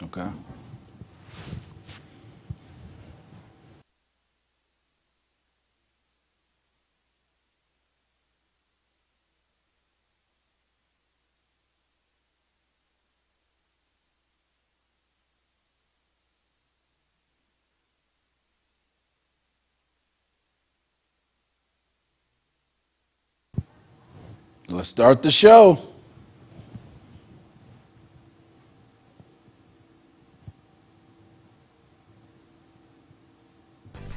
Okay. Let's start the show.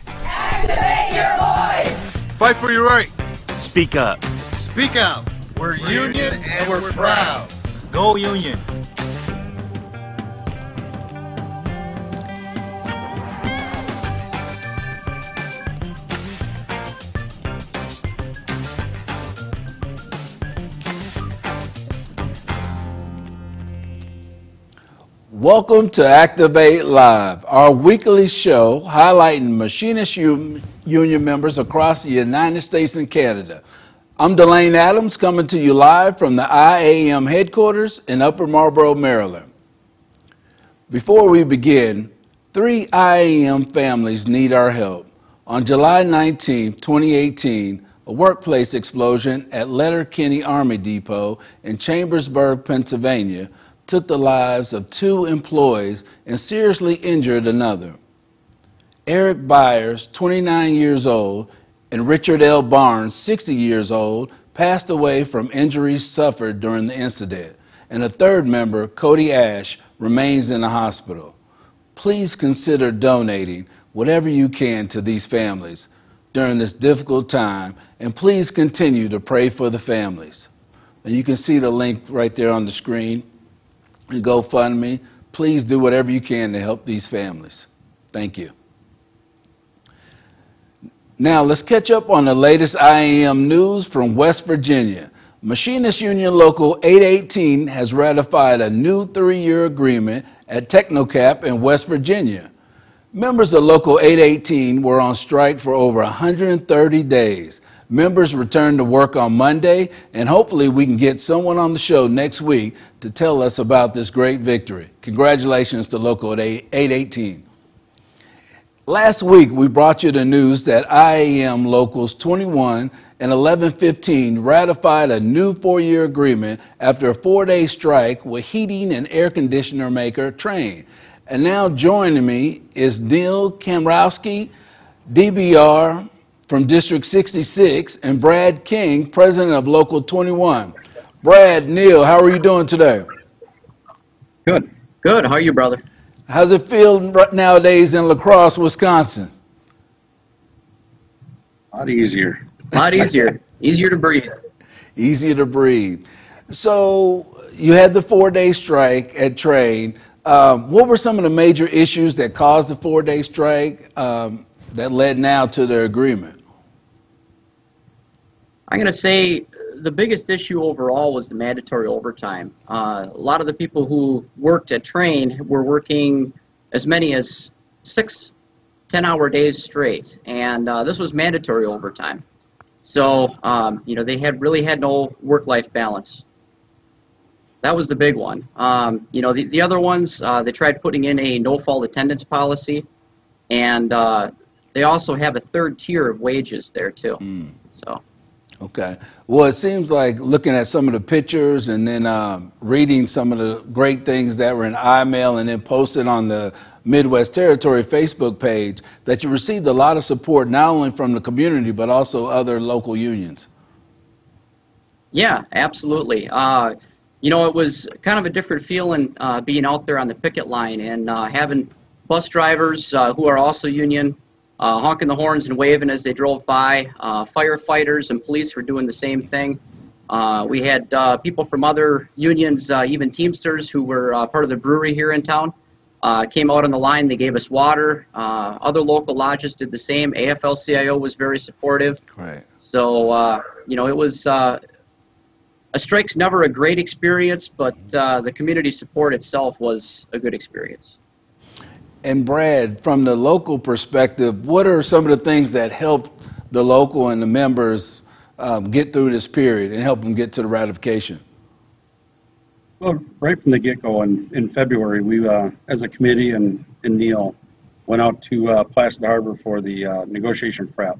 Activate your voice! Fight for your right. Speak up. Speak out. We're union and we're proud. Go Union. Welcome to Activate Live, our weekly show highlighting machinist union members across the United States and Canada. I'm Delane Adams, coming to you live from the IAM headquarters in Upper Marlboro, Maryland. Before we begin, 3 IAM families need our help. On July 19, 2018, a workplace explosion at Letterkenny Army Depot in Chambersburg, Pennsylvania, took the lives of 2 employees and seriously injured another. Eric Byers, 29 years old, and Richard L. Barnes, 60 years old, passed away from injuries suffered during the incident, and a third member, Cody Ash, remains in the hospital. Please consider donating whatever you can to these families during this difficult time, and please continue to pray for the families. And you can see the link right there on the screen. GoFundMe. Please do whatever you can to help these families. Thank you. Now let's catch up on the latest IAM news from West Virginia. Machinist Union Local 818 has ratified a new 3-year agreement at Technocap in West Virginia. Members of Local 818 were on strike for over 130 days. Members returned to work on Monday, and hopefully we can get someone on the show next week to tell us about this great victory. Congratulations to Local 818. Last week, we brought you the news that IAM Locals 21 and 1115 ratified a new 4-year agreement after a 4-day strike with heating and air conditioner maker Trane. And now joining me is Neil Kamrowski, DBR, from District 66, and Brad King, President of Local 21. Brad, Neil, how are you doing today? Good. Good. How are you, brother? How's it feel nowadays in La Crosse, Wisconsin? A lot easier. A lot easier. Easier to breathe. Easier to breathe. So you had the 4-day strike at Trane. What were some of the major issues that caused the 4-day strike that led now to the agreement? I'm going to say the biggest issue overall was the mandatory overtime. A lot of the people who worked at Trane were working as many as 6 10-hour days straight, and this was mandatory overtime. So, they really had no work-life balance. That was the big one. The other ones, they tried putting in a no-fault attendance policy, and they also have a 3rd tier of wages there, too. So. Okay. Well, it seems like looking at some of the pictures and then reading some of the great things that were in iMail and then posted on the Midwest Territory Facebook page, that you received a lot of support not only from the community but also other local unions. Yeah, absolutely. It was kind of a different feeling being out there on the picket line and having bus drivers who are also union honking the horns and waving as they drove by. Firefighters and police were doing the same thing. We had people from other unions, even Teamsters who were part of the brewery here in town, came out on the line. They gave us water. Other local lodges did the same. AFL-CIO was very supportive. Right. So, it was a strike's never a great experience, but the community support itself was a good experience. And Brad, from the local perspective, what are some of the things that helped the local and the members get through this period and help them get to the ratification? Well, right from the get-go in February, we, as a committee and Neil, went out to Placid Harbor for the negotiation prep.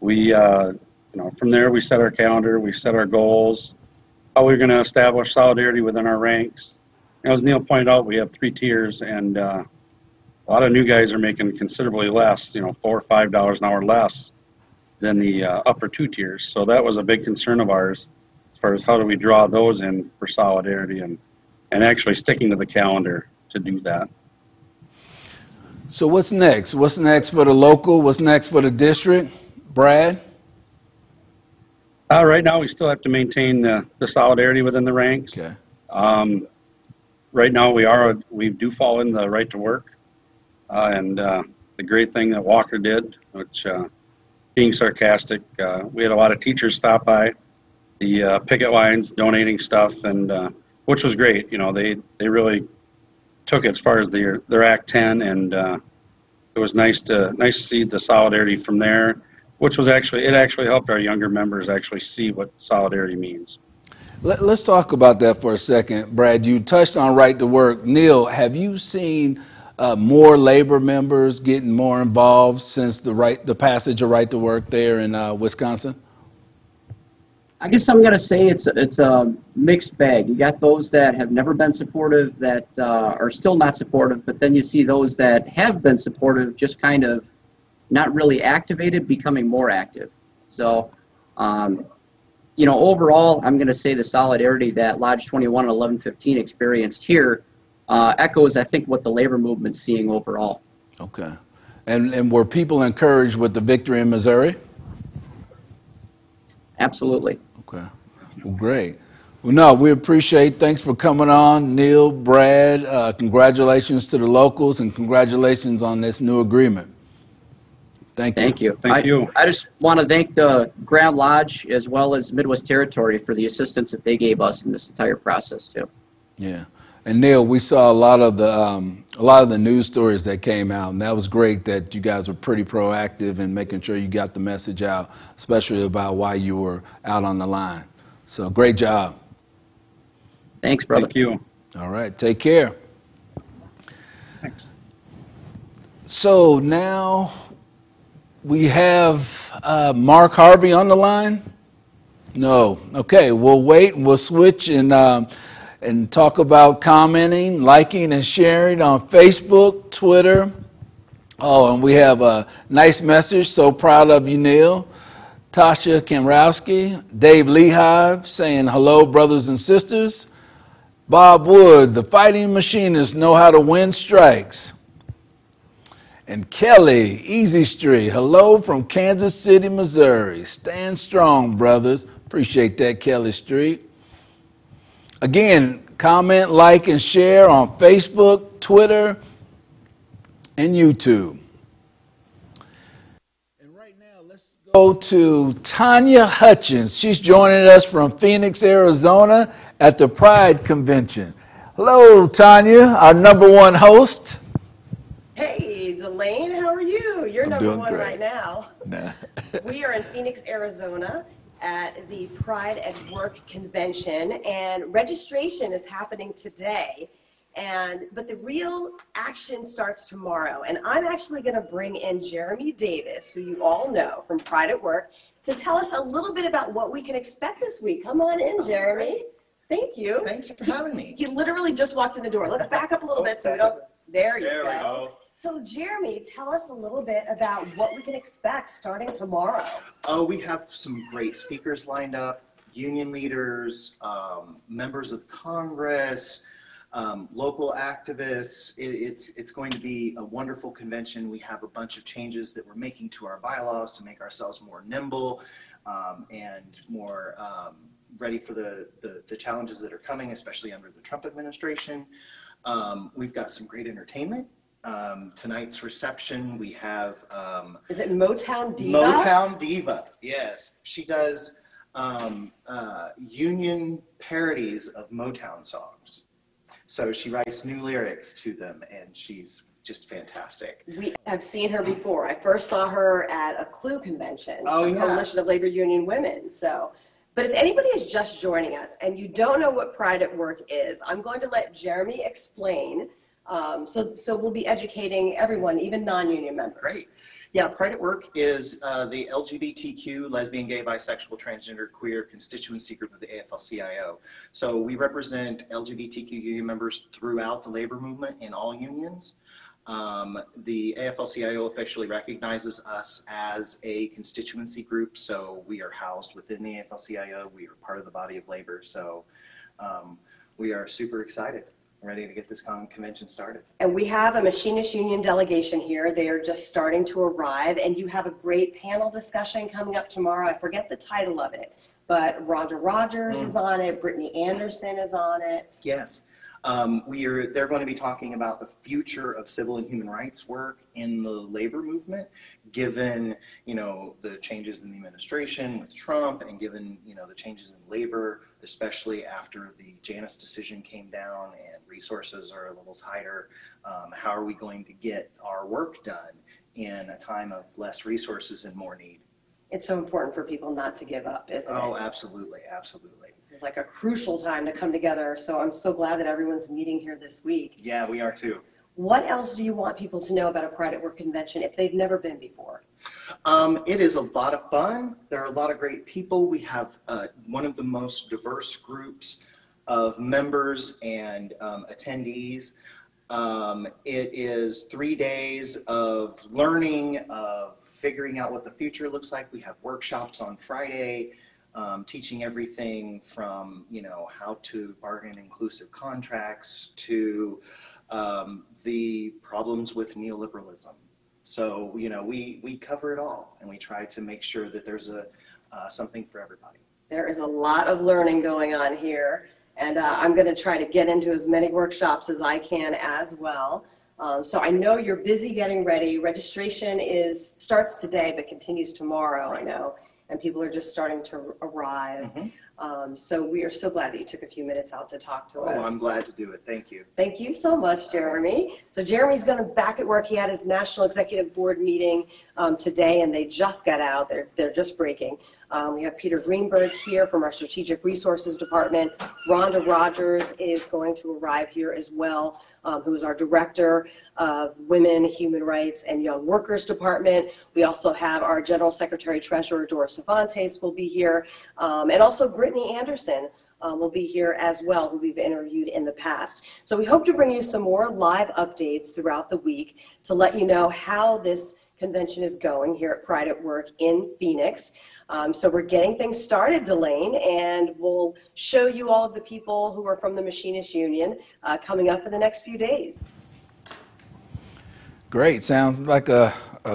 We, from there, we set our calendar, we set our goals, how we're going to establish solidarity within our ranks. As Neil pointed out, we have 3 tiers, and a lot of new guys are making considerably less, $4 or $5 an hour less than the upper 2 tiers. So that was a big concern of ours, as far as how do we draw those in for solidarity and actually sticking to the calendar to do that. So what's next? What's next for the local? What's next for the district? Brad? Right now, we still have to maintain the solidarity within the ranks. Okay. Right now, we do fall in the right to work. And the great thing that Walker did, which being sarcastic, we had a lot of teachers stop by the picket lines donating stuff, and which was great. They really took it as far as their Act 10, and it was nice to see the solidarity from there, which was actually helped our younger members actually see what solidarity means. Let's talk about that for a second, Brad. You touched on right to work. Neil, have you seen more labor members getting more involved since the passage of right to work there in Wisconsin? I guess I'm going to say it's a mixed bag. You got those that have never been supportive that are still not supportive, but then you see those that have been supportive just kind of not really activated, becoming more active. So, overall, I'm going to say the solidarity that Lodge 21 and 1115 experienced here echoes, I think, what the labor movement's seeing overall. Okay. And were people encouraged with the victory in Missouri? Absolutely. Okay. Well, great. Well, no, we appreciate. Thanks for coming on, Neil, Brad. Congratulations to the locals, and congratulations on this new agreement. Thank you. Thank you. Thank you. I just want to thank the Grand Lodge as well as Midwest Territory for the assistance that they gave us in this entire process too. Yeah. And Neil, we saw a lot of the news stories that came out, and that was great that you guys were pretty proactive in making sure you got the message out, especially about why you were out on the line. So great job. Thanks, brother. Thank you. All right, take care. Thanks. So now we have Mark Harvey on the line. No. Okay, we'll wait and we'll switch and talk about commenting, liking, and sharing on Facebook, Twitter. Oh, and we have a nice message. So proud of you, Neil. Tasha Kamrowski, Dave Lehive saying hello, brothers and sisters. Bob Wood, the fighting machinists know how to win strikes. And Kelly, Easy Street, hello from Kansas City, Missouri. Stand strong, brothers. Appreciate that, Kelly Street. Again, comment, like, and share on Facebook, Twitter, and YouTube. And right now, let's go to Tanya Hutchins. She's joining us from Phoenix, Arizona at the Pride Convention. Hello, Tanya, our #1 host. Hey, Delane, how are you? You're I'm number doing one great. right now. Nah. We are in Phoenix, Arizona at the Pride at Work convention, and registration is happening today. But the real action starts tomorrow. And I'm actually going to bring in Jeremy Davis, who you all know from Pride at Work, to tell us a little bit about what we can expect this week. Come on in, Jeremy. Thank you. Thanks for having me. He literally just walked in the door. Let's back up a little bit so we don't. There you There we go. go. So, Jeremy, tell us a little bit about what we can expect starting tomorrow. Oh, we have some great speakers lined up, union leaders, members of Congress, local activists. It's going to be a wonderful convention. We have a bunch of changes that we're making to our bylaws to make ourselves more nimble and more ready for the challenges that are coming, especially under the Trump administration. We've got some great entertainment. Tonight's reception, we have Is it Motown Diva? Motown Diva, yes. She does union parodies of Motown songs. So she writes new lyrics to them, and she's just fantastic. We have seen her before. I first saw her at a CLUE convention, Oh, a yeah. Coalition of Labor Union Women. But if anybody is just joining us and you don't know what Pride at Work is, I'm going to let Jeremy explain. So we'll be educating everyone, even non-union members. Great. Yeah, Pride at Work is the LGBTQ, lesbian, gay, bisexual, transgender, queer constituency group of the AFL-CIO. So we represent LGBTQ union members throughout the labor movement in all unions. The AFL-CIO officially recognizes us as a constituency group, so we are housed within the AFL-CIO. We are part of the body of labor, so we are super excited. Ready to get this convention started. And we have a machinist union delegation here. They are just starting to arrive, and you have a great panel discussion coming up tomorrow. I forget the title of it, but Rhonda Rogers is on it. Brittany Anderson is on it. Yes. They're going to be talking about the future of civil and human rights work in the labor movement, given, the changes in the administration with Trump and given, the changes in labor, especially after the Janus decision came down and resources are a little tighter. How are we going to get our work done in a time of less resources and more need? It's so important for people not to give up, isn't it? Oh, absolutely, absolutely. This is like a crucial time to come together, so I'm so glad that everyone's meeting here this week. Yeah, we are too. What else do you want people to know about a Pride at Work convention if they've never been before? It is a lot of fun. There are a lot of great people. We have one of the most diverse groups of members and attendees. It is 3 days of learning, of figuring out what the future looks like. We have workshops on Friday, teaching everything from, how to bargain inclusive contracts to the problems with neoliberalism. So, we cover it all, and we try to make sure that there's something for everybody. There is a lot of learning going on here, and I'm going to try to get into as many workshops as I can as well. So I know you're busy getting ready. Registration starts today but continues tomorrow, I know, and people are just starting to arrive. So we are so glad that you took a few minutes out to talk to us. Oh, I'm glad to do it. Thank you. Thank you so much, Jeremy. So Jeremy's going to back at work. He had his National Executive Board meeting today, and they just got out. They're just breaking. We have Peter Greenberg here from our Strategic Resources Department. Rhonda Rogers is going to arrive here as well, who is our Director of Women, Human Rights, and Young Workers Department. We also have our General Secretary Treasurer, Doris Cervantes, will be here, and also Brittany Anderson will be here as well, who we've interviewed in the past. So we hope to bring you some more live updates throughout the week to let you know how this convention is going here at Pride at Work in Phoenix. So we're getting things started, Delane, and we'll show you all of the people who are from the Machinist Union coming up in the next few days. Great. Sounds like a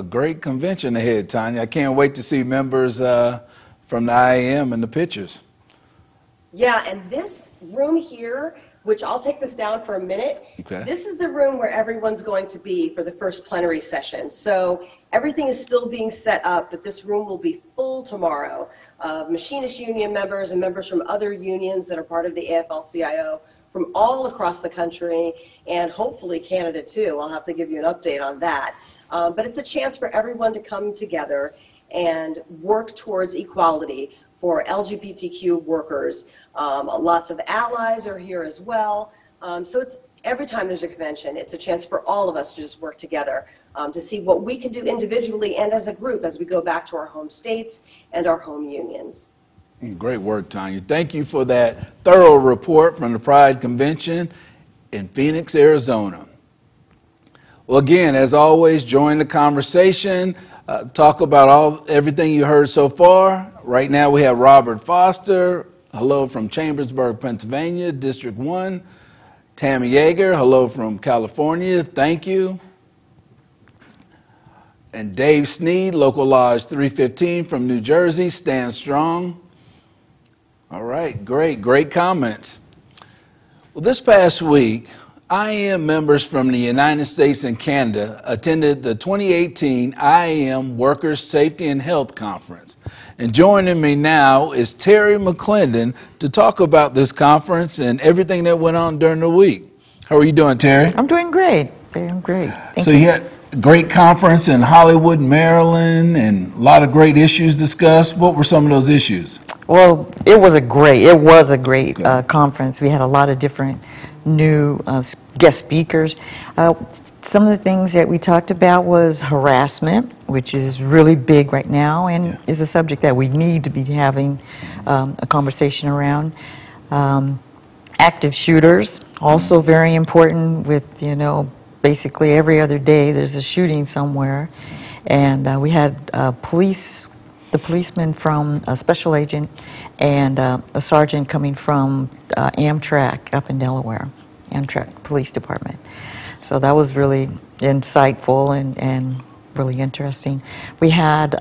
great convention ahead, Tanya. I can't wait to see members from the IAM in the pictures. Yeah, and this room here, which I'll take this down for a minute. Okay. This is the room where everyone's going to be for the first plenary session. So everything is still being set up, but this room will be full tomorrow of Machinist Union members and members from other unions that are part of the AFL-CIO from all across the country and hopefully Canada too. I'll have to give you an update on that. But it's a chance for everyone to come together and work towards equality for LGBTQ workers. Lots of allies are here as well. So it's every time there's a convention, it's a chance for all of us to just work together to see what we can do individually and as a group as we go back to our home states and our home unions. Great work, Tanya. Thank you for that thorough report from the Pride Convention in Phoenix, Arizona. Well, again, as always, join the conversation. Talk about everything you heard so far. Right now we have Robert Foster, hello from Chambersburg, Pennsylvania, District 1. Tammy Yeager, hello from California, thank you. And Dave Sneed, Local Lodge 315 from New Jersey, stand strong. All right, great comments. Well, this past week, IAM members from the United States and Canada attended the 2018 IAM Workers' Safety and Health Conference. And joining me now is Terri McClendon to talk about this conference and everything that went on during the week. How are you doing, Terri? I'm doing great. Doing great. Thank you. So you had a great conference in Hollywood, Maryland, and a lot of great issues discussed. What were some of those issues? Well, it was a great conference. We had a lot of different new guest speakers. Some of the things that we talked about was harassment, which is really big right now and is a subject that we need to be having a conversation around. Active shooters, also very important with, basically every other day there's a shooting somewhere. And we had the policeman from a special agent and a sergeant coming from Amtrak up in Delaware, Amtrak Police Department. So that was really insightful and really interesting. We had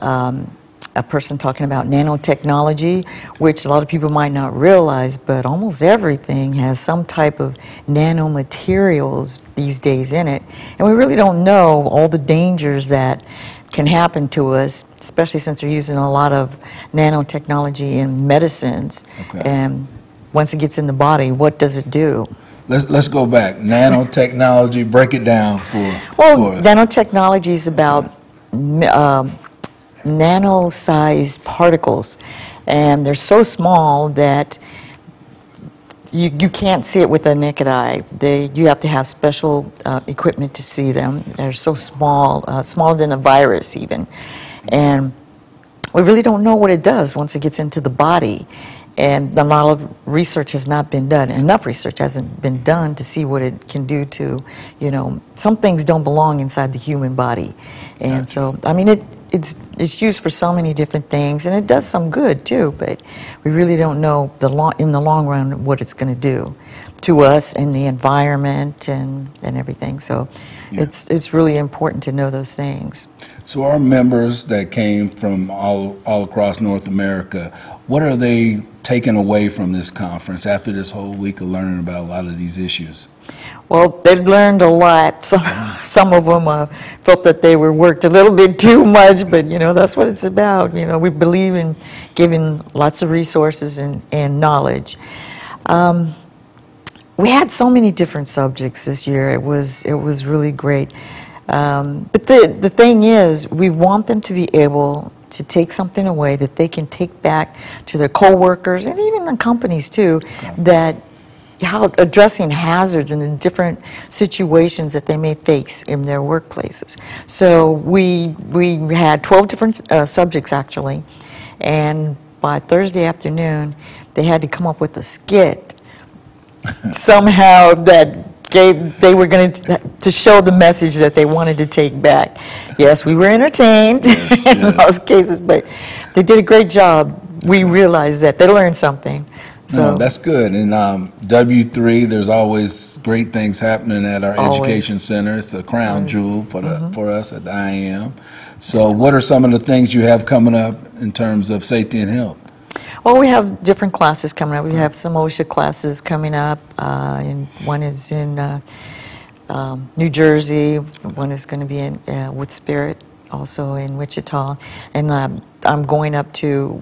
a person talking about nanotechnology, which a lot of people might not realize, but almost everything has some type of nanomaterials these days in it. And we really don't know all the dangers that can happen to us, especially since they're using a lot of nanotechnology in medicines. Okay. And once it gets in the body, what does it do? Let's go back. Nanotechnology, break it down for us. Nanotechnology is about nano-sized particles, and they're so small that you can't see it with the naked eye. You have to have special equipment to see them. They're so small, smaller than a virus even. And we really don't know what it does once it gets into the body. And a lot of research has not been done. Enough research hasn't been done to see what it can do to, some things don't belong inside the human body. And so, I mean, it's used for so many different things, and it does some good too, but we really don't know in the long run what it's going to do to us and the environment and everything. So it's really important to know those things. So our members that came from all across North America, what are they taking away from this conference after this whole week of learning about a lot of these issues? Well, they've learned a lot. Some of them felt that they were worked a little bit too much, but that's what it's about. We believe in giving lots of resources and knowledge. We had so many different subjects this year. It was really great. But the thing is, we want them to be able to take something away that they can take back to their coworkers and even the companies too, that how addressing hazards and the different situations that they may face in their workplaces. So we had 12 different subjects actually, and by Thursday afternoon they had to come up with a skit somehow that they were going to show the message that they wanted to take back. Yes, we were entertained in most cases, but they did a great job. We realized that they learned something. So no, that's good. And W3, there's always great things happening at our education center. It's a crown jewel for us at the IAM. So what are some of the things you have coming up in terms of safety and health? Well, we have different classes coming up. We have some OSHA classes coming up. And one is in New Jersey. One is going to be in with Spirit, also in Wichita. And I'm going up to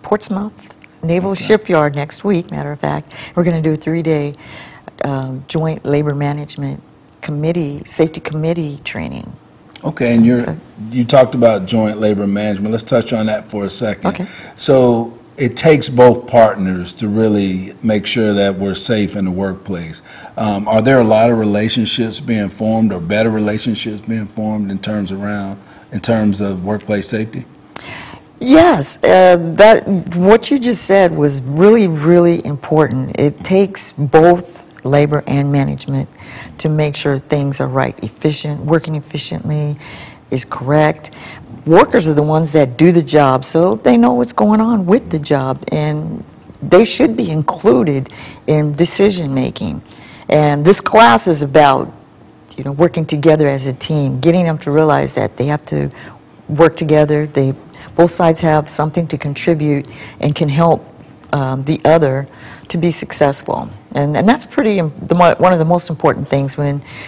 Portsmouth Naval Shipyard next week, matter of fact. We're going to do a 3-day joint labor management committee, safety committee training. Okay, and you talked about joint labor management. Let's touch on that for a second. Okay. So it takes both partners to really make sure that we're safe in the workplace. Are there a lot of relationships being formed, or better relationships being formed in terms of workplace safety? Yes, what you just said was really, really important. It takes both labor and management to make sure things are right, efficient, working efficiently is correct. Workers are the ones that do the job, so they know what's going on with the job, and they should be included in decision making. And this class is about, working together as a team, getting them to realize that they have to work together. Both sides have something to contribute and can help the other to be successful. And that's one of the most important things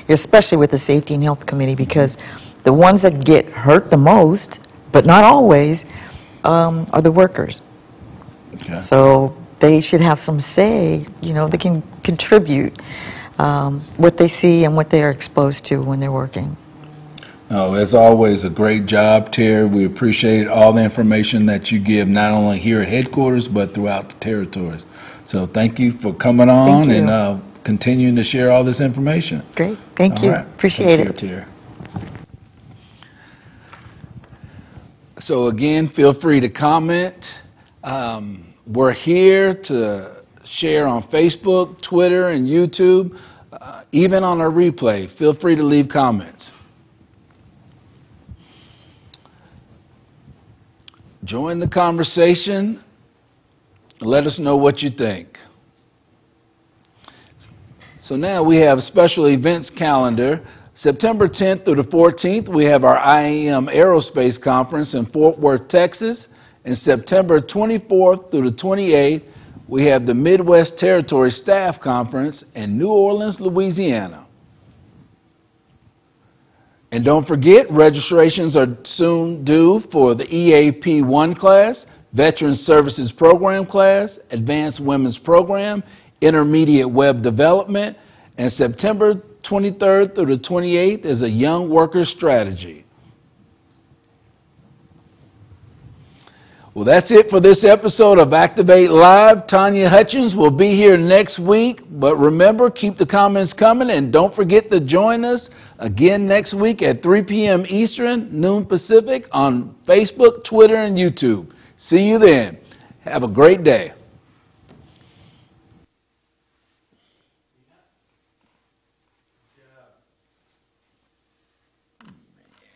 especially with the Safety and Health Committee, because the ones that get hurt the most, but not always, are the workers. Okay. So they should have some say, they can contribute what they see and what they are exposed to when they're working. Oh, as always, a great job, Terry. We appreciate all the information that you give, not only here at headquarters, but throughout the territories. So thank you for coming on Thank you. and continuing to share all this information. Great. Thank All you. right. Appreciate Take it. care, Terry. So again, feel free to comment. We're here to share on Facebook, Twitter, and YouTube, even on our replay. Feel free to leave comments. Join the conversation. Let us know what you think. So now we have a special events calendar. September 10th through the 14th, we have our IAM Aerospace Conference in Fort Worth, Texas. And September 24th through the 28th, we have the Midwest Territory Staff Conference in New Orleans, Louisiana. And don't forget, registrations are soon due for the EAP 1 class, Veteran Services Program class, Advanced Women's Program, Intermediate Web Development, and September 23rd through the 28th is a Young Worker Strategy. Well, that's it for this episode of Activate Live. Tanya Hutchins will be here next week, but remember, keep the comments coming, and don't forget to join us again next week at 3 p.m. Eastern, noon Pacific on Facebook, Twitter, and YouTube. See you then. Have a great day.